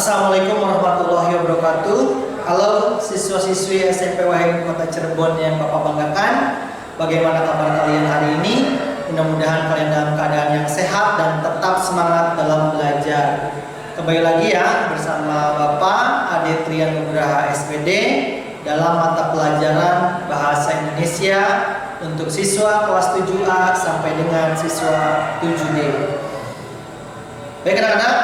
Assalamualaikum warahmatullahi wabarakatuh. Halo siswa-siswi SMP Wahid Kota Cirebon yang Bapak banggakan. Bagaimana kabar kalian hari ini? Mudah-mudahan kalian dalam keadaan yang sehat dan tetap semangat dalam belajar. Kembali lagi ya bersama Bapak Ade Trian Nugraha SPD dalam mata pelajaran Bahasa Indonesia untuk siswa kelas 7A sampai dengan siswa 7D. Baik anak-anak,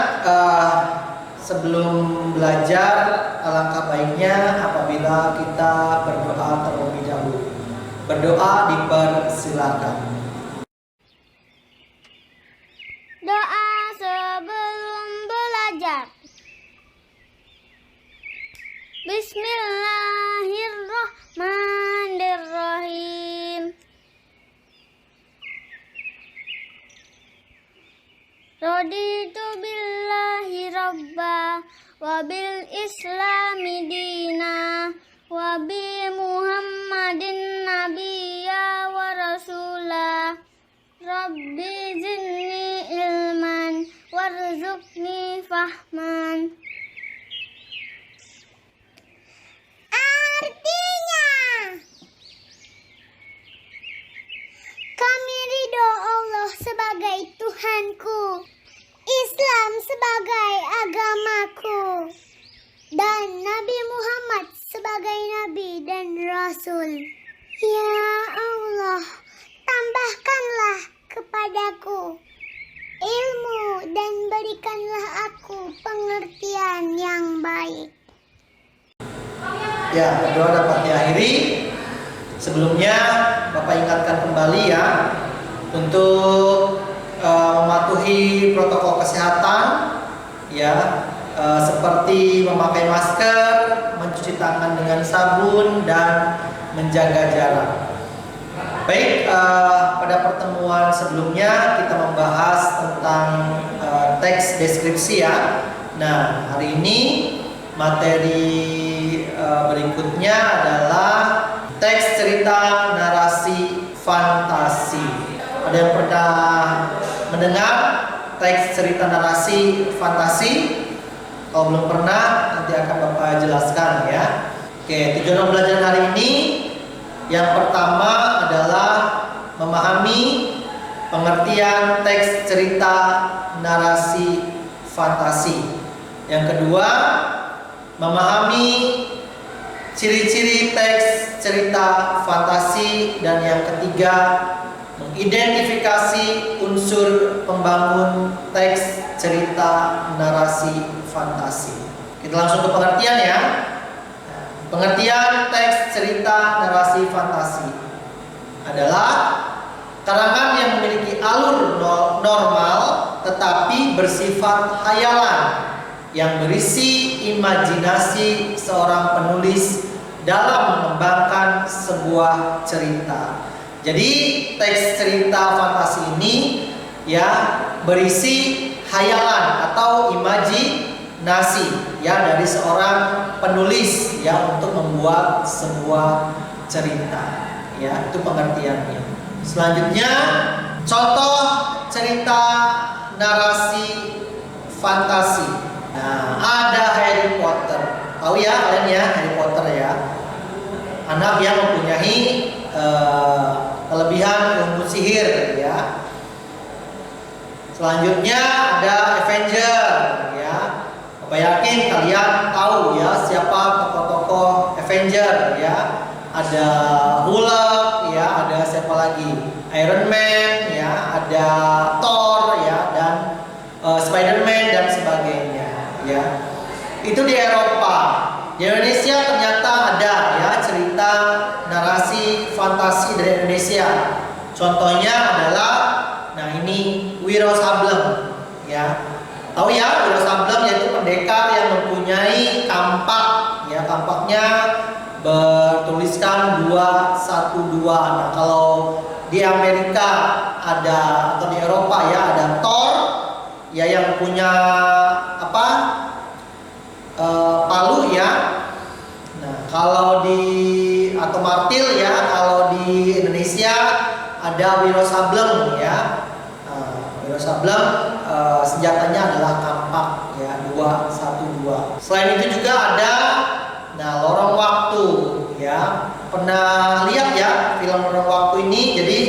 sebelum belajar alangkah baiknya apabila kita berdoa terlebih dahulu. Berdoa dipersilakan. Doa sebelum belajar. Bismillahirrahmanirrahim. Raditu billahi rabba wa bil islami dina wa bi muhammadin nabiyya wa rasula. Rabbi zidni ilman warzuqni fahman. Artinya, kami ridho Allah sebagai Tuhanku, Islam sebagai agamaku, dan Nabi Muhammad sebagai Nabi dan Rasul. Ya Allah, tambahkanlah kepadaku ilmu dan berikanlah aku pengertian yang baik. Ya, berdoa dapat diakhiri. Sebelumnya Bapak ingatkan kembali ya untuk mematuhi protokol kesehatan ya, seperti memakai masker, mencuci tangan dengan sabun dan menjaga jarak. Baik, pada pertemuan sebelumnya kita membahas tentang teks deskripsi ya. Nah, hari ini materi berikutnya adalah teks cerita narasi fantasi. Ada yang pernah mendengar teks cerita narasi fantasi? Kalau belum pernah, nanti akan Bapak jelaskan ya. Oke, tujuan pembelajaran hari ini yang pertama adalah memahami pengertian teks cerita narasi fantasi. Yang kedua, memahami ciri-ciri teks cerita fantasi, dan yang ketiga mengidentifikasi unsur pembangun teks cerita narasi fantasi. Kita langsung ke pengertian ya. Pengertian teks cerita narasi fantasi adalah karangan yang memiliki alur normal tetapi bersifat hayalan yang berisi imajinasi seorang penulis dalam mengembangkan sebuah cerita. Jadi teks cerita fantasi ini ya berisi hayalan atau imajinasi ya dari seorang penulis ya untuk membuat sebuah cerita. Ya, itu pengertiannya. Selanjutnya, contoh cerita narasi fantasi. Nah, ada Harry Potter. Tahu ya kalian ya Harry Potter ya. Anak yang mempunyai kelebihan ilmu sihir ya. Selanjutnya ada Avenger ya. Bapak yakin kalian tahu ya siapa tokoh-tokoh Avenger ya. Ada Hulk ya, ada siapa lagi? Iron Man ya, ada Thor ya, dan Spider-Man dan sebagainya ya. Itu di Eropa. Di Indonesia ternyata ada ya cerita narasi fantasi dari Indonesia. Contohnya adalah nah ini Wiro Sableng ya. Tahu ya Wiro Sableng yaitu pendekar yang mempunyai kampak ya, kampaknya bertuliskan 212. Nah, kalau di Amerika ada atau di Eropa ya ada Thor ya yang punya apa? Palu ya. Nah, kalau di atau martil ya, kalau di Indonesia ada Wiro Sableng ya. Wiro Sableng senjatanya adalah kampak ya, 212. Selain itu juga ada lorong waktu ya. Pernah lihat ya film lorong waktu ini? Jadi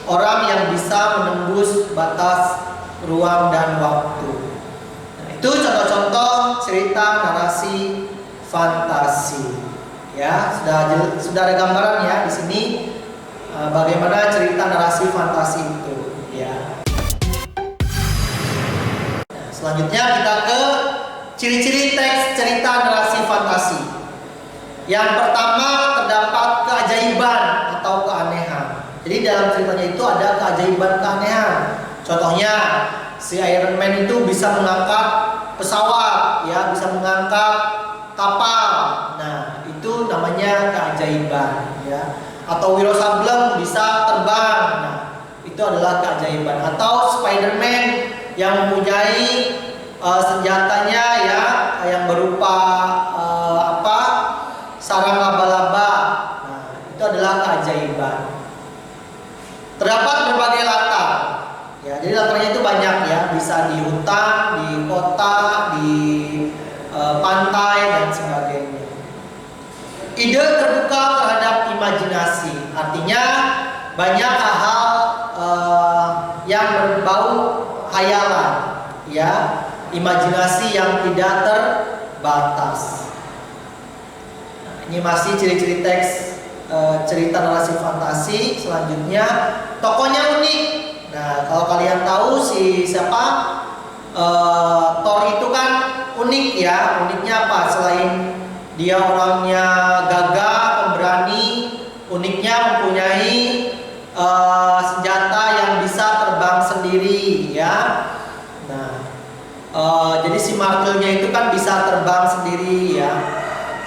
orang yang bisa menembus batas ruang dan waktu. Itu contoh-contoh cerita narasi fantasi. Ya, sudah ada gambaran ya di sini bagaimana cerita narasi fantasi itu ya. Selanjutnya kita ke ciri-ciri teks cerita narasi fantasi. Yang pertama terdapat keajaiban atau keanehan. Jadi dalam ceritanya itu ada keajaiban keanehan. Contohnya si Iron Man itu bisa mengangkat pesawat, ya, bisa mengangkat kapal. Nah, itu namanya keajaiban, ya. Atau Wiro Sableng bisa terbang. Nah, itu adalah keajaiban. Atau Spider-Man yang mempunyai senjatanya ya yang berupa sarang laba-laba. Nah, itu adalah keajaiban. Terdapat berbagai latar. Ya, jadi latarnya itu banyak ya, bisa di hutan, di kota, di pantai dan sebagainya. Ide terbuka terhadap imajinasi, artinya banyak hal-hal yang berbau khayalan, ya, imajinasi yang tidak terbatas. Nah, ini masih ciri-ciri teks cerita narasi fantasi. Selanjutnya, tokohnya unik. Nah, kalau kalian tahu siapa Thor itu kan unik ya. Uniknya apa? Selain dia orangnya gagah, pemberani, uniknya mempunyai senjata yang bisa terbang sendiri ya. Nah, jadi si martilnya itu kan bisa terbang sendiri ya.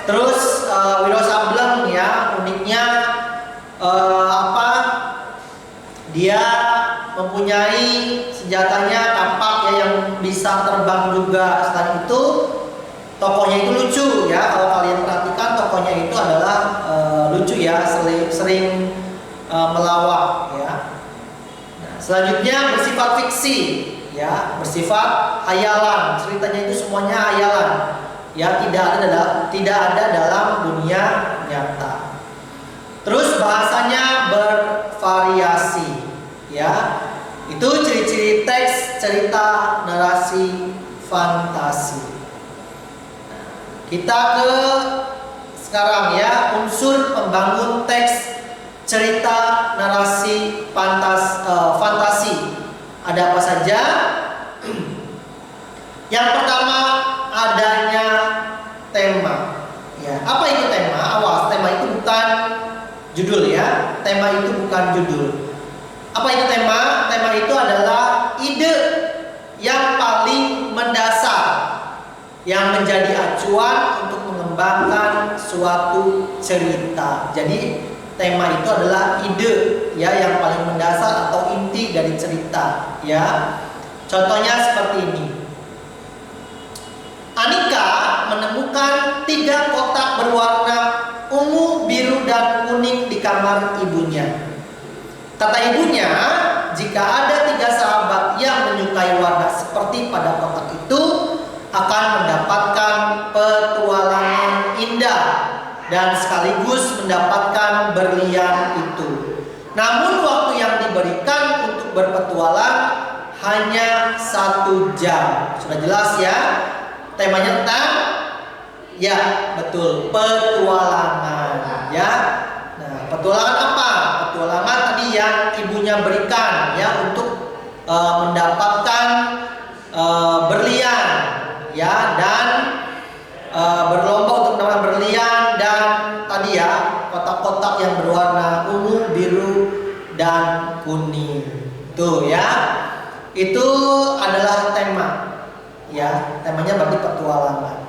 Terus Wiro Sableng ya, uniknya dia mempunyai senjatanya tampak ya yang bisa terbang juga. Selain itu tokohnya itu lucu ya. Kalau kalian perhatikan tokohnya itu adalah lucu ya, sering melawak ya. Nah, selanjutnya bersifat fiksi ya, bersifat hayalan. Ceritanya itu semuanya hayalan. Ya, tidak ada dalam dunia nyata. Terus bahasanya bervariasi ya. Itu ciri-ciri teks cerita narasi fantasi. Kita ke sekarang ya, unsur pembangun teks cerita narasi fantasi. Ada apa saja? Yang pertama, adanya tema. Ya, apa itu tema? Awas, tema itu bukan judul ya. Tema itu bukan judul. Apa itu tema? Tema itu adalah ide yang paling mendasar yang menjadi acuan untuk mengembangkan suatu cerita. Jadi tema itu adalah ide ya yang paling mendasar atau inti dari cerita ya. Contohnya seperti ini. Anika menemukan 3 kotak berwarna ungu, biru, dan kuning di kamar ibunya. Kata ibunya, jika ada 3 sahabat yang menyukai warna seperti pada kotak itu, akan mendapatkan petualangan indah dan sekaligus mendapatkan berlian itu. Namun waktu yang diberikan untuk berpetualang hanya 1 jam. Sudah jelas ya? Temanya tentang ya, betul, petualangan ya. Nah, petualangan apa? Petualangan tadi yang ibunya berikan ya untuk mendapatkan berlian ya, dan berlomba untuk mendapatkan berlian dan tadi ya kotak-kotak yang berwarna ungu, biru, dan kuning. Tuh ya. Itu adalah tema. Ya, temanya berarti petualangan.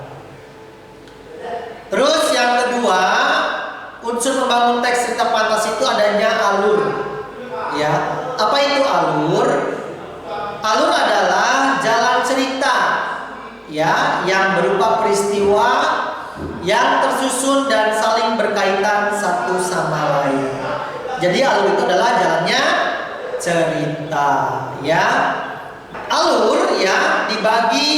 Terus yang kedua, unsur pembangun teks cerita fantasi itu adanya alur. Ya, apa itu alur? Alur adalah jalan cerita ya, yang berupa peristiwa yang tersusun dan saling berkaitan satu sama lain. Jadi alur itu adalah jalannya cerita ya. Alur ya dibagi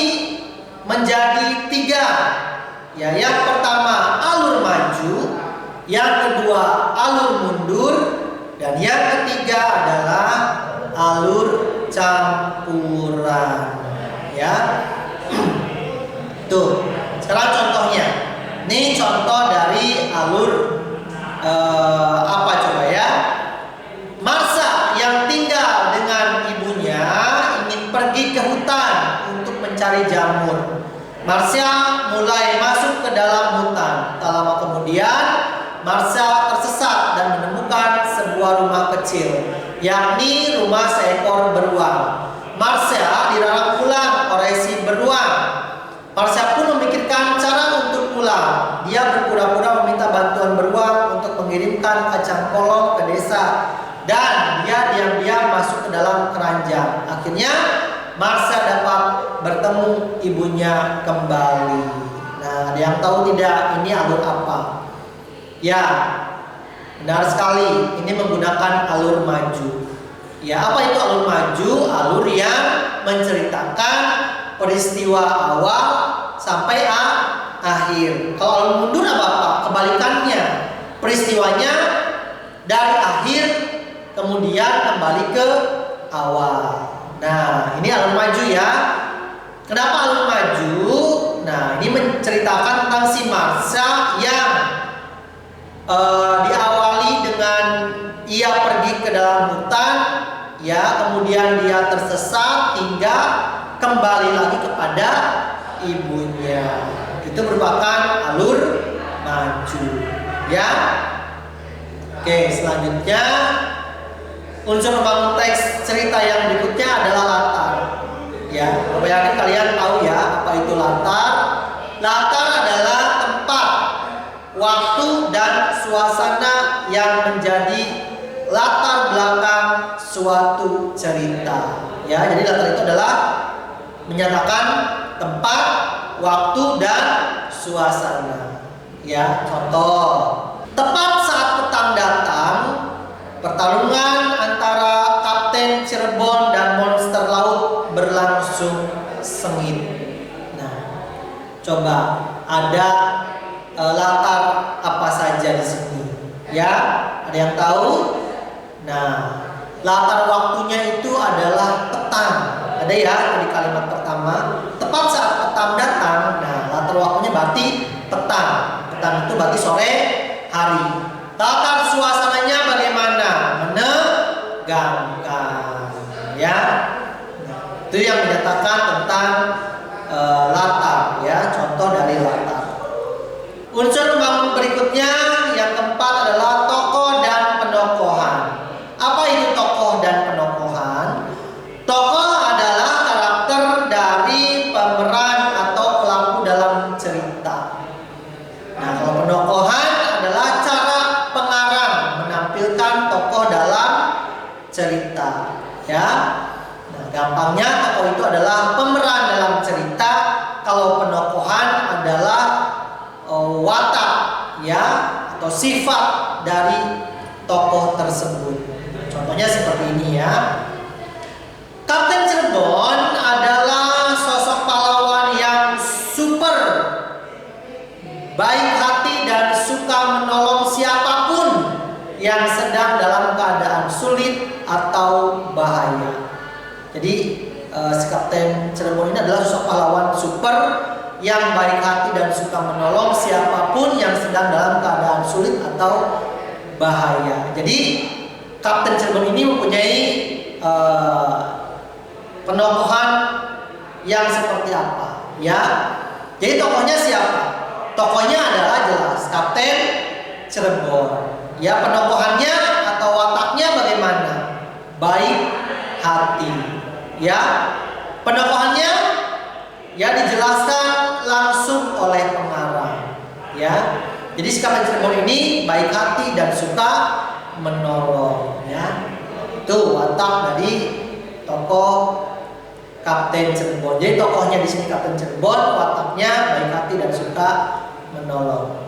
menjadi 3. Ya, yang pertama alur maju, yang kedua alur mundur, dan yang ketiga adalah alur campuran. Ya. Tuh, sekarang contohnya. Ini contoh dari alur apa coba ya? Marsha yang tinggal dengan ibunya ingin pergi ke hutan untuk mencari jamur. Marsha mulai masuk ke dalam hutan. Tak lama kemudian Marsha tersesat dan menemukan sebuah rumah kecil, yakni rumah seekor beruang. Marsha dilarang pulang oleh si beruang. Marsha pun memikirkan cara untuk pulang. Dia berpura-pura meminta bantuan beruang untuk mengirimkan kacang polong ke desa, dan dia diam-diam masuk ke dalam keranjang. Akhirnya Marsha dapat bertemu ibunya kembali. Nah, ada yang tahu tidak ini alur apa? Ya, benar sekali. Ini menggunakan alur maju. Ya, apa itu alur maju? Alur yang menceritakan peristiwa awal sampai akhir. Kalau alur mundur apa? Kebalikannya. Peristiwanya dari akhir kemudian kembali ke awal. Nah, ini alur maju ya. Kenapa alur maju? Nah, ini menceritakan tentang si Marsha yang diawali dengan ia pergi ke dalam hutan, ya, kemudian dia tersesat hingga kembali lagi kepada ibunya. Itu merupakan alur maju, ya. Oke, selanjutnya unsur pembangun teks cerita yang berikutnya adalah latar. Ya, Bapak yakin kalian tahu ya apa itu latar? Latar adalah tempat, waktu, dan suasana yang menjadi latar belakang suatu cerita. Ya, jadi latar itu adalah menyatakan tempat, waktu, dan suasana. Ya, contoh. Tepat saat petang datang, pertarungan antara Kapten Cirebon dan monster laut berlangsung sengit. Nah, coba ada latar apa saja di sini? Ya, ada yang tahu? Nah, latar waktunya itu adalah petang. Ada ya di kalimat pertama. Tepat saat petang datang. Nah, latar waktunya berarti petang. Petang itu berarti sore hari. Latar suasananya bagaimana? Menegangkan. Ya. Nah, itu yang menyatakan tentang latar. Ya, contoh dari latar. Unsur pembangun berikutnya yang keempat adalah tokoh dan penokohan. Apa itu tokoh dan penokohan? Tokoh adalah karakter dari pemeran atau pelaku dalam cerita. Nah, kalau penokohan adalah cara pengarang menampilkan tokoh dalam cerita. Ya. Nah, gampangnya tokoh itu adalah pemeran dalam cerita. Kalau penokohan adalah watak, ya, atau sifat dari tokoh tersebut. Contohnya seperti ini ya. Kapten Cirebon adalah sosok pahlawan yang super baik hati dan suka menolong siapapun yang sedang dalam keadaan sulit atau bahaya. Jadi si Kapten Cirebon ini adalah sosok pahlawan super yang baik hati dan suka menolong siapapun yang sedang dalam keadaan sulit atau bahaya. Jadi Kapten Cirebon ini mempunyai penokohan yang seperti apa? Ya, jadi tokohnya siapa? Tokohnya adalah jelas Kapten Cirebon. Ya, penokohannya atau wataknya bagaimana? Baik hati. Ya, penokohannya ya dijelaskan langsung oleh pengarang. Ya, jadi si Kapten Cirebon ini baik hati dan suka menolong. Ya, itu watak dari tokoh Kapten Cirebon. Jadi tokohnya di sini Kapten Cirebon, wataknya baik hati dan suka menolong.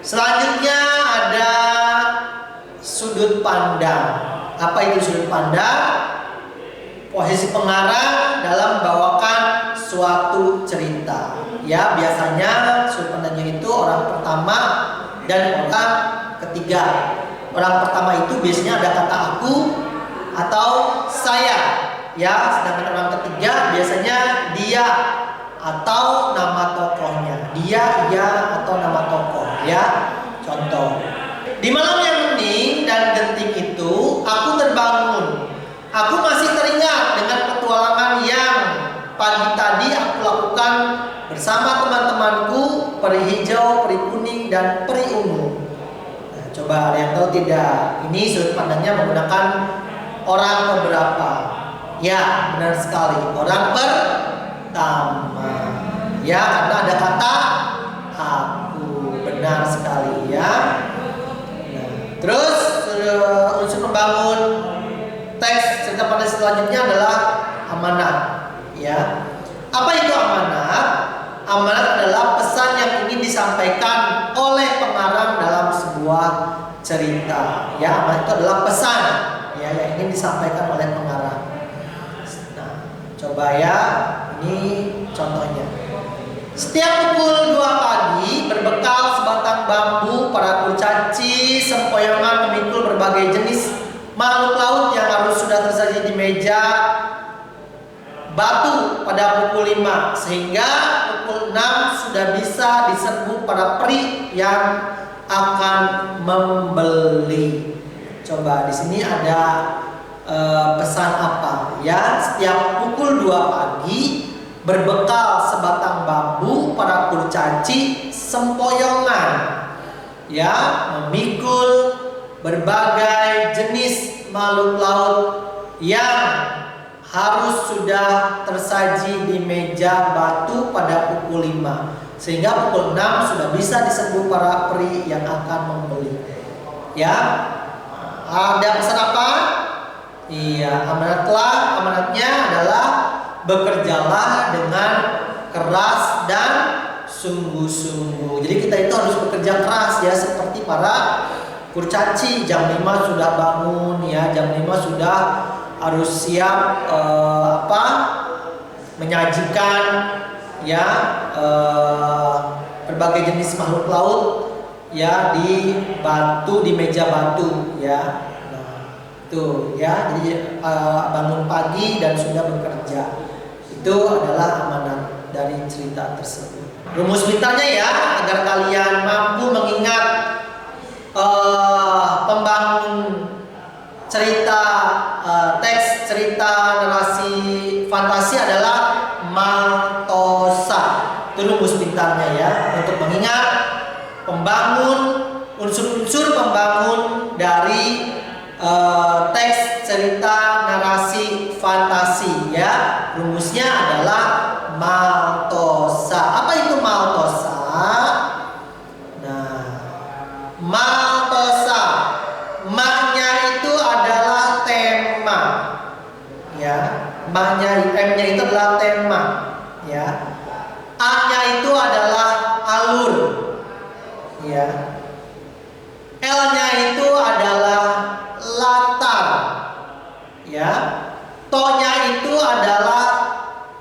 Selanjutnya ada sudut pandang. Apa itu sudut pandang? Posisi pengarang dalam membawakan suatu cerita. Ya, biasanya sudut pandangnya itu orang pertama dan orang ketiga. Orang pertama itu biasanya ada kata aku atau saya, ya. Sedangkan orang ketiga biasanya dia atau nama tokohnya. Dia, atau nama tokoh, ya. Contoh. Di malam yang hening dan genting itu, aku terbangun. Aku masih teringat dengan petualangan yang pagi tadi aku lakukan bersama teman-temanku, peri hijau, peri kuning, dan peri ungu. Nah, coba ada yang tahu tidak? Ini sudut pandangnya menggunakan orang keberapa? Ya, benar sekali. Orang pertama. Ya, karena ada kata aku. Benar sekali, ya. Nah, terus unsur pembangun teks cerita pada selanjutnya adalah amanat. Ya, apa itu amanat? Amanat adalah pesan yang ingin disampaikan oleh pengarang dalam sebuah cerita. Ya, amanat itu adalah pesan, ya, yang ingin disampaikan oleh pengarang. Nah, coba ya, ini contohnya. Setiap pukul 2 pagi, berbekal sebatang bambu, para kurcaci sempoyongan memikul berbagai jenis makhluk laut yang harus sudah tersaji di meja batu pada pukul 5, sehingga pukul 6 sudah bisa diserbu para peri yang akan membeli. Coba di sini ada pesan apa? Ya, setiap pukul 2 pagi, berbekal sebatang bambu, para kurcaci sempoyongan, ya, memikul berbagai jenis makhluk laut yang harus sudah tersaji di meja batu pada pukul 5, sehingga pukul 6 sudah bisa diserbu para peri yang akan membeli. Ya, ada pesan apa? Iya, amanatnya adalah bekerjalah dengan keras dan sungguh-sungguh. Jadi kita itu harus bekerja keras, ya, seperti para kurcaci. Jam 5 sudah bangun, ya, jam 5 sudah harus siap menyajikan, ya, berbagai jenis makhluk laut, ya, di batu, di meja batu, ya. Nah, itu, ya, jadi bangun pagi dan sudah bekerja. Itu adalah amanat dari cerita tersebut. Rumus pintarnya, ya, agar kalian mampu mengingat pembangun cerita, teks cerita narasi fantasi adalah maltosa. Itu rumus pintarnya, ya, untuk mengingat pembangun, unsur-unsur pembangun dari teks cerita narasi fantasi, ya. Rumusnya adalah maltosa. Apa itu maltosa? Nah, maltosa, ma-nya itu adalah tema, ya. M-nya itu adalah tema, ya. A-nya itu adalah alur, ya. L-nya itu adalah latar, ya. To-nya itu adalah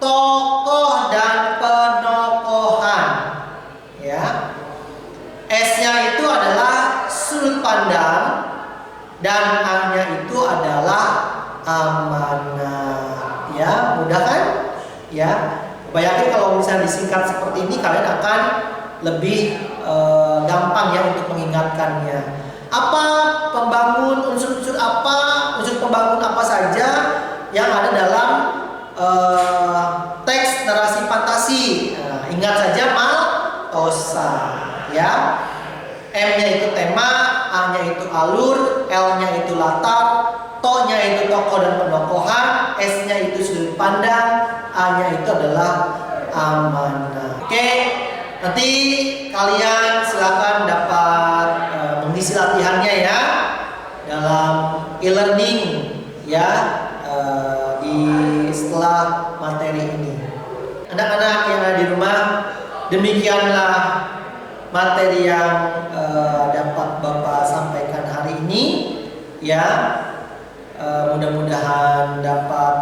tokoh dan penokohan, ya. S-nya itu adalah sudut pandang, dan A-nya itu adalah amanat. Ya, mudah kan? Ya, bayangin kalau misalnya disingkat seperti ini, kalian akan lebih gampang, ya, untuk mengingatkannya. Apa pembangun unsur-unsur apa, unsur pembangun apa saja yang ada dalam teks narasi fantasi? Nah, ingat saja maltosa, ya. M-nya itu tema, A-nya itu alur, L-nya itu latar, To-nya itu tokoh dan penokohan, S-nya itu sudut pandang, A-nya itu adalah amanah. Oke, nanti kalian silakan dapat mengisi latihannya, ya, dalam e-learning, ya, setelah materi ini. Anak-anak yang ada di rumah, demikianlah materi yang dapat Bapak sampaikan hari ini, ya. Mudah-mudahan dapat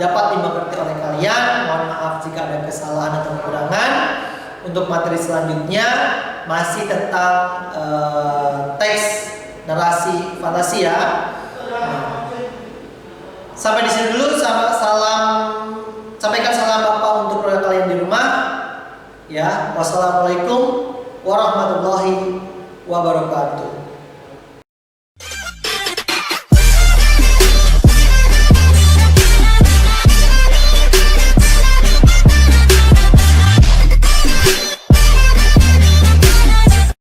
dimengerti oleh kalian. sekalian, mohon maaf jika ada kesalahan atau kekurangan. Untuk materi selanjutnya masih tentang teks narasi fantasi ya. Sampai di sini dulu. Sampaikan salam Bapak untuk keluarga kalian di rumah. Ya, wassalamualaikum warahmatullahi wabarakatuh.